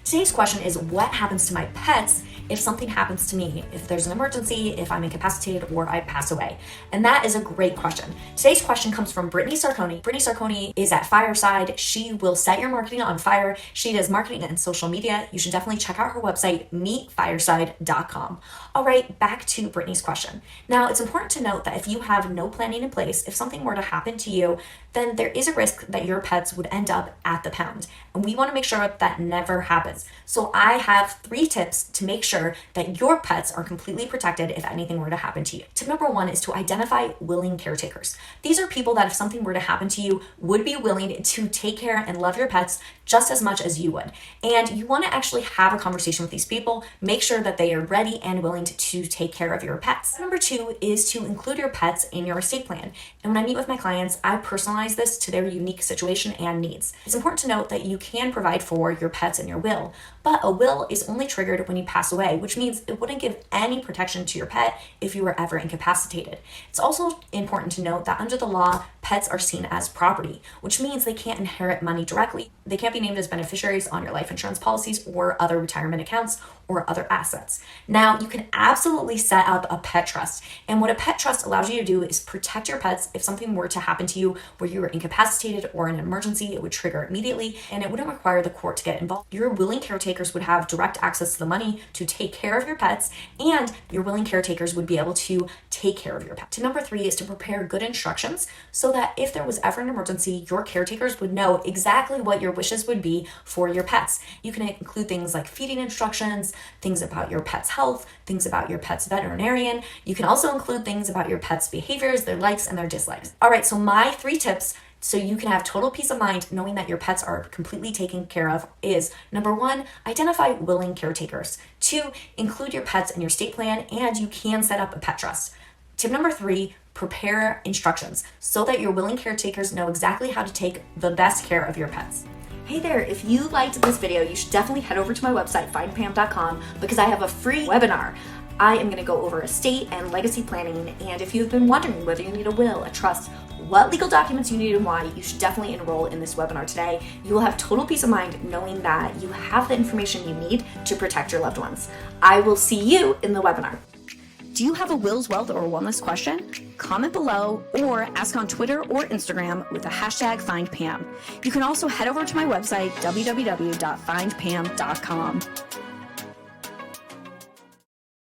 Today's question is, what happens to my pets if something happens to me, if there's an emergency, if I'm incapacitated, or I pass away? And that is a great question. Today's question comes from Brittany Sarconi. Brittany Sarconi is at Fireside. She will set your marketing on fire. She does marketing and social media. You should definitely check out her website, meetfireside.com. All right, back to Brittany's question. Now, it's important to note that if you have no planning in place, if something were to happen to you, then there is a risk that your pets would end up at the pound. And we want to make sure that never happens. So I have 3 tips to make sure that your pets are completely protected if anything were to happen to you. Tip number 1 is to identify willing caretakers. These are people that if something were to happen to you would be willing to take care and love your pets just as much as you would. And you want to actually have a conversation with these people, make sure that they are ready and willing to take care of your pets. Number 2 is to include your pets in your estate plan. And when I meet with my clients, I personalize this to their unique situation and needs. It's important to note that you can provide for your pets in your will, but a will is only triggered when you pass away, which means it wouldn't give any protection to your pet if you were ever incapacitated. It's also important to note that under the law, pets are seen as property, which means they can't inherit money directly. They can't be named as beneficiaries on your life insurance policies or other retirement accounts or other assets. Now, you can absolutely set up a pet trust. And what a pet trust allows you to do is protect your pets if something were to happen to you where you were incapacitated or in an emergency. It would trigger immediately and it wouldn't require the court to get involved. Your willing caretakers would have direct access to the money to take care of your pets, and your willing caretakers would be able to take care of your pet. Tip number 3 is to prepare good instructions so that if there was ever an emergency, your caretakers would know exactly what your wishes would be for your pets. You can include things like feeding instructions, things about your pet's health, things about your pet's veterinarian. You can also include things about your pet's behaviors, their likes and their dislikes. All right, so my 3 tips so you can have total peace of mind knowing that your pets are completely taken care of is: number 1, identify willing caretakers. 2, include your pets in your estate plan, and you can set up a pet trust. Tip number 3, prepare instructions so that your willing caretakers know exactly how to take the best care of your pets. Hey there, if you liked this video, you should definitely head over to my website, findpam.com, because I have a free webinar. I am going to go over estate and legacy planning, and if you've been wondering whether you need a will, a trust, what legal documents you need and why, you should definitely enroll in this webinar today. You will have total peace of mind knowing that you have the information you need to protect your loved ones. I will see you in the webinar. Do you have a wills, wealth, or wellness question? Comment below or ask on Twitter or Instagram with the hashtag FindPam. You can also head over to my website, www.findpam.com.